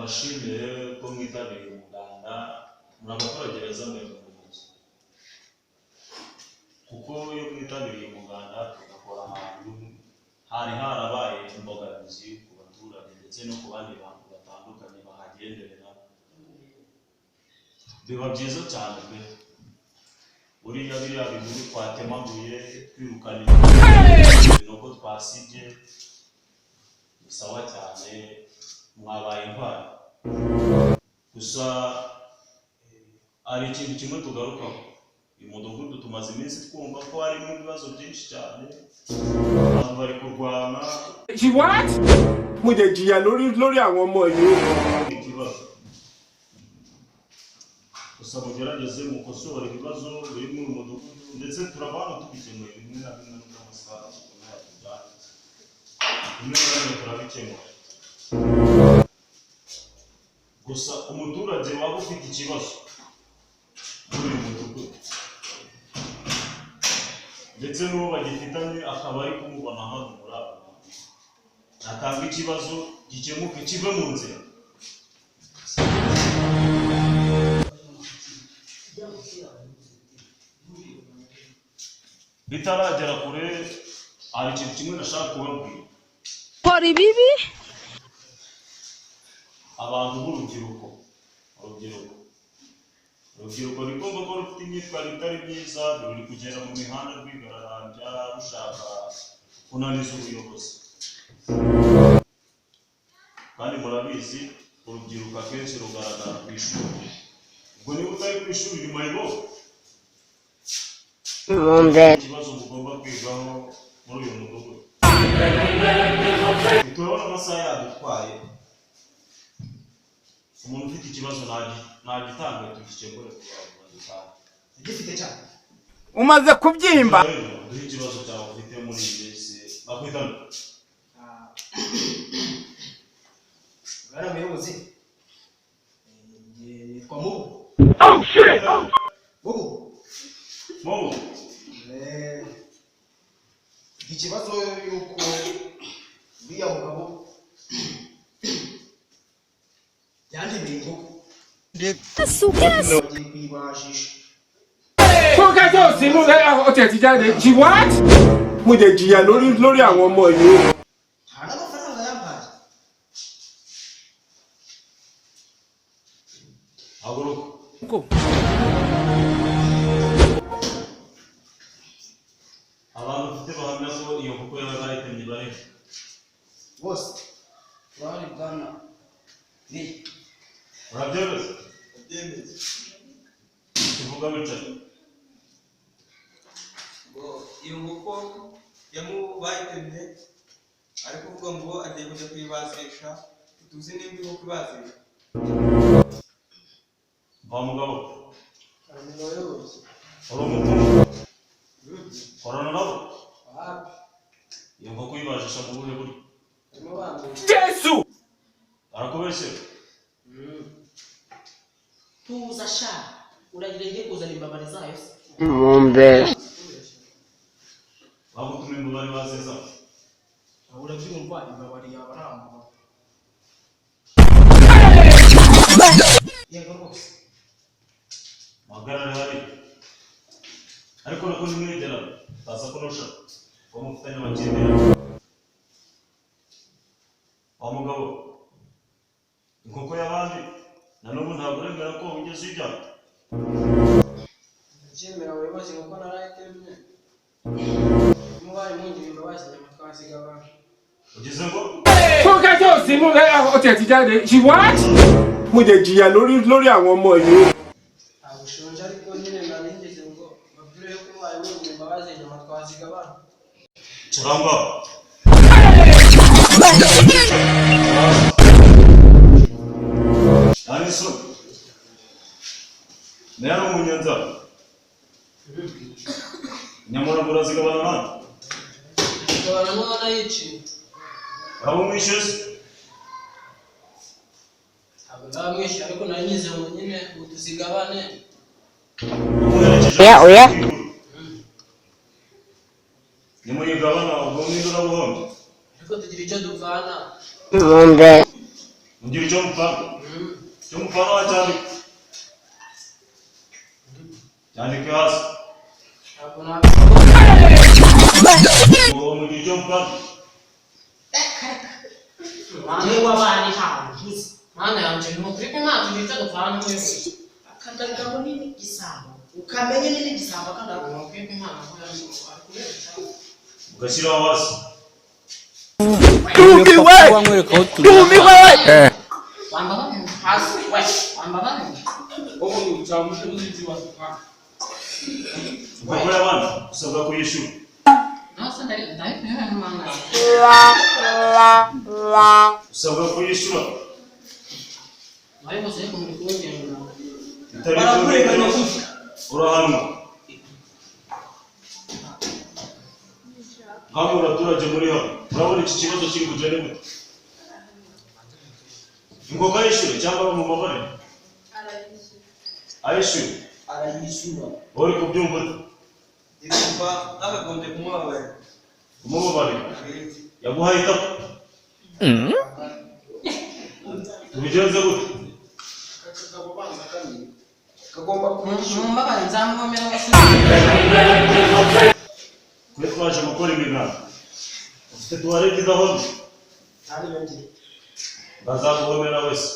mbashimire ko mwitabiriye umuganda muri abaturage beza mwebwe mu mujyi, kuko iyo mwitabiriye umuganda tugakora ahantu hari harabaye imbogamizi ku baturage ndetse no ku bandi bantu batandukanye bahagenderera, biba byiza cyane pe. Buriya biriya bintu twatemaguye twirukana nuko twasibye ni sawa cyane, mwabaye intwari. Gusa ari ikintu kimwe tugarukaho, uyu mudugudu tumaze iminsi twumva ko harimo ibibazo byinshi cyane, abantu bari kurwana. What? Mudejiya lórí àwọn ọmọ yìí. Ikibazo gusa mugerageze mukosora ibibazo biri mu mudugudu, ndetse turabana tubikemuye bimwe na bimwe n'amasaha bimwe na bimwe turabikemura. Gusa umuturage waba ufite ikibazo muri uyu mudugudu ndetse n'uwo bagifitanye akaba ari kumubona hano muri aba bantu, natanga ikibazo gikemuke kive mu nzira. Bitaragera kure hari ikintu kimwe nashaka kubabwira. Kora ibibi abantu b'urubyiruko, urubyiruko rigomba ko rufite imyitwarire itari myiza, ruri kugera mu mihanda rwigaragambya rushaka kunaniza ubuyobozi. Kandi murabizi urubyiruko akenshi rugaragara ku ishuri, ubwo niba utari ku ishuri ni mayibobo. Ikibazo mugomba kwigaho muri uyu mudugudu, turabona amasaha yadutwaye. Umuntu ufite ikibazo nagitanga tugikemure kugira gifite cyane. Umaze kubyimba duhe ikibazo cyawe ufite muri iyi minsi bakwitana. Gara muyobozi yitwa Mubu. Oh shit. Mubu ikibazo yuko uriya mugabo yandemeye inkoko sukaso agiye kuyibajisha. What? Mudejiya lórí àwọn ọmọ yìí. Nta n'amafaranga yampaye. haguruka. Abantu bafite bahamya ko iyo nkoko yawe bayitemye bari Bose bari bwana ni urabyemeza? Tuvuga bicaye. Iyo nkoko yamubayitemye ari kuvuga ngo agiye kujya kuyibazisha, tuzi nimba inkoko ibazisha. Va mugabo, umuyobozi uri umutungo korana nabo. Iyo nkoko uyibajisha mu buhe buryo? Yesu Arakubeshyera. Tuza sha uragira ngiye kuzana imbabare zayo se. Bagutuma imbabare bazeza. urabyumva imbabare yaba aramba. Yego rwose Magarare hari. Ariko nako nimwegera baza kunosha ko mufitanye amakimbirane. Wa mugabo, inkoko y'abandi na n'ubu ntabwo uremera ko ugeze ijyana. Jemera abayobozi kuko narayitemye. Mubaye mungira imbabazi nyuma twasiga abantu. Ugize ngo What? Mudejiya lórí àwọn ọmọ yìí. Abushonje ariko nyine nabindeze ngo babwire ko mubaye mungira imbabazi nyuma twasiga abantu. Chiramba. Aniso. Nero munyanza. Nyamara burazigabana hano. Gabana n'abana yici. Abo mwishyuze. Abo bamwishe ariko nanyize ngo nyine utuzigabane. Oya. Ni muri gabana ubwo mwindura buhombe. Ariko tugira icyo dupfana. Mugira icyo mupfana. Cy'umufana wa cyane. Cyane hasi. Ntabwo nabishobora. Uwo mu gihe cy'umufana. Niba abana ntabwo mana yanjye ntukuri ko ntabwo bita dupfana n'ubuyobozi. akandagabo nini gisabo ukamenye nini gisabo akandagabo Ntukuri ko imana aho yamuha kuresha. Ugashyiraho hasi. Tumiwe! Tumiwe! Wamba bamwe hasi we wamba bamwe. Wowe ucamushe uzizi wasukana. Kuko y'abana usabwa kuyishura. Nasa ndari kuyoha n'umwana. Usabwa kuyishura. Nawe bose ariko muri kuwongera. Itari kumvikana urahanwa. Nkamwe abaturage muri hano urabona iki kibazo kiri kugenda gute? Ingoga yishyure cyangwa mu mabare? Ayishyure. arayishyura Uri kubyumva ute? Ndumva nakagombye kumubabarira. Umubabare yaguhaye itako. Tubigenze gute? kagomba kwishyura Mumbabarire nzamuvomera wese. Twe twaje gukora imiganda. Ufite tuwarete idahomye. ari yongeye Bazaguhomera wese.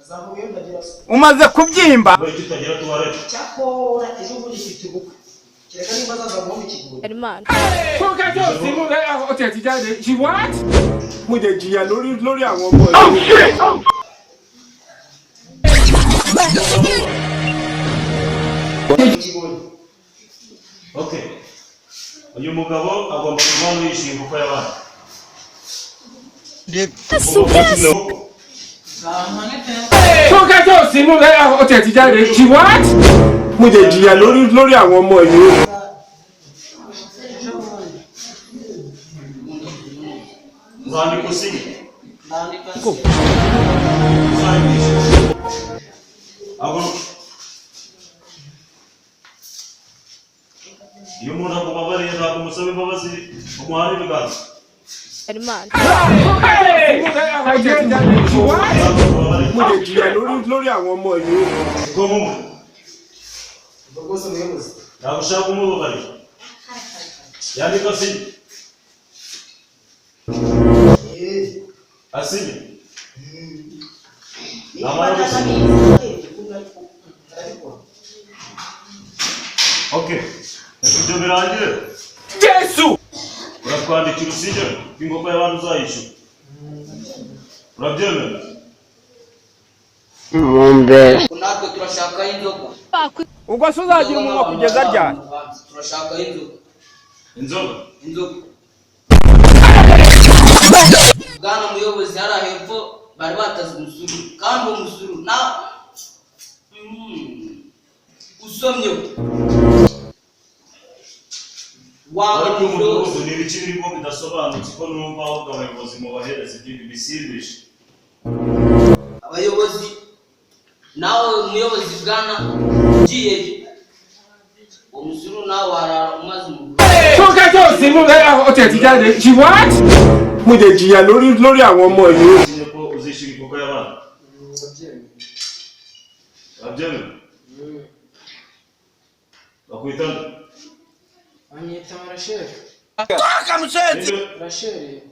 azahuye ndagira Umaze kubyimba. Wowe tutagira tuwarete. cyakora ejo bundi mfite ubukwe kereka niba azazamuha ikiguru Hermano. She what? Mo jẹ jìyà lórí àwọn ọmọ yìí. ikiguru Okay. Uyu mugabo agomba kuva yishyuye kuko y'abana. She what? Mo jẹ jìyà lórí àwọn ọmọ yìí. Uzandika usinye. Ndandika. Haguruka. Iyo umuntu akubabariye ntabwo umusaba imbabazi umuhana ibiganza. Hermano. Mo jẹ jìyà lórí àwọn ọmọ yìí. Uko mumwe. ubwo rwose umuyobozi Ntabwo ushaka umubabarira. Yandika asinye. Asinye. Okay. Ibyo birangire. Yesu! Uratwandikira usinye ingoko y'abantu uzayishyura. Urabyemera? natwe turashaka inzoga Ubwo se uzagira umunwa kugeza ryari? turashaka inzoga Inzoga. bwana muyobozi hari hepfo bari bataze umusuru kandi uwo musuru na usomye wawe Ariko muyobozi umudugudu ni ibiki birimo bidasobanutse ko numva ahubwo abayobozi mubahereza ibintu bisindisha. abayobozi nawe umuyobozi bwana ugiye uwo musuru nawe warara umaze umugore She what? Mo jẹ jìyà lórí àwọn ọmọ yìí. Usinye ko uzishyura ingoko y'abana. Urabyemera? Bakwitana. Banyita Marasheri. Rasheri.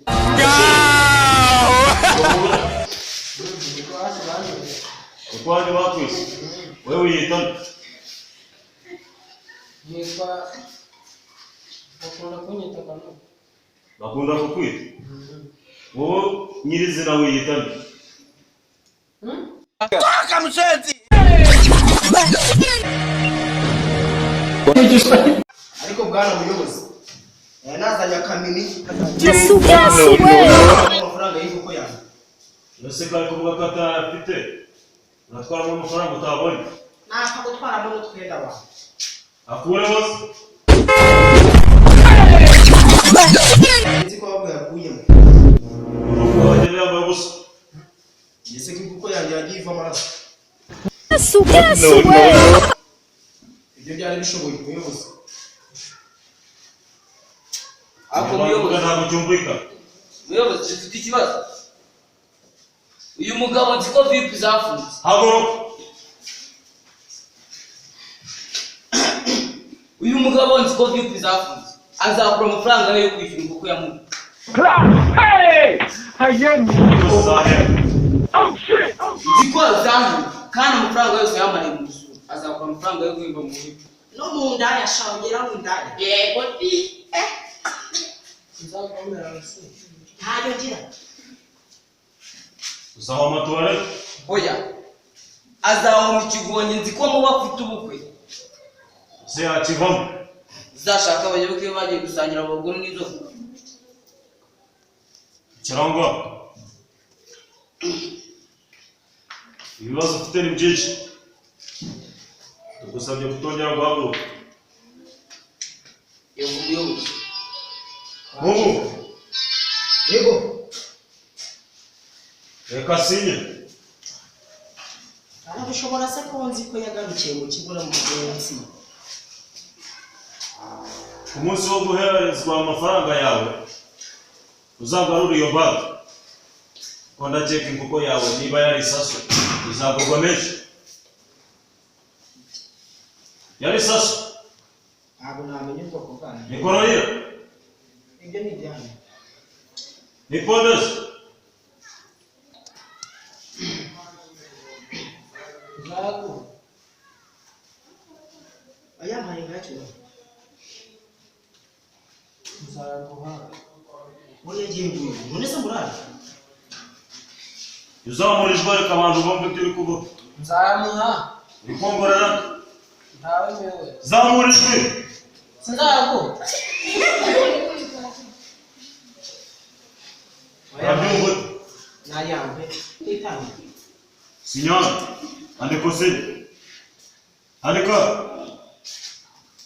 Uko wajya bakwise? Wewe wiyitana. Nitwa bakunda kunyita kano. Bakunda kukwita. Wowe nyirizina wiyitana. ariko bwana muyobozi nazanye akamini Yesu we. amafaranga y'inkoko yanjye Ese kari kuvuga ko atayafite. Uratwaramo amafaranga utabonye. naka gutwaramo n'utwenda wawe Akureho se. nzi ko ahubwo yakuyemo Urugo wagenda yambaye ubusa. ese ko inkoko yanjye yagiye iva amaraso Yesu we. ibyo byari bishoboye umuyobozi ako Ntabwo muyobozi ntabwo cyumvikana. muyobozi dufite ikibazo uyu mugabo nzi ko VIP zafunze. Haguruka. Uyu mugabo nzi ko VIP zafunze. Azakura amafaranga yo kwishyura inkoko ya muntu. Hey! Hayani. Oh shit! Nzi ko zafunze kandi amafaranga yose yamariye mu musuru. Azakura amafaranga yo guhemba mu VIP. No mu ndaya ashongera mu ndaya. Yego di. Nzakomera hasi. Ntayo ngira. Usaho amatuwale. Oya. Azaho mu kigonyi nzi ko muba afite ubukwe. Se akivamo. Zashaka abayoboke bagiye gusangira abagore n'izo. Kirango. Ibibazo ufite ni byinshi. Tugusabye kutongera guhaguruka. Yobuyobozi. Mungu. Yego. Reka sinye. Arabishobora se ko nzi ko yagarukiye mu kigura mu munsi. Ku munsi wo guherezwa amafaranga yawe uzagarura iyo bag. Ko ndakeka inkoko yawe niba yari isasu izagurwa menshi. Yari isasu. Ntabwo namenye ubwoko bwayo. Ni korohera. Ibyo ni ibyanyu. Ni pondezi. Zago. Aya mayingacyo. Zaguha. Oya giye none se murara. Uzamurijwe reka abantu bombe turi kuvuga. Nzamuha. Ikongorera. Ntawe mewe. Zamurijwe. Sinzago. Rabyumva. Nayambe. Itani. Signora. Andeko se. Andeko.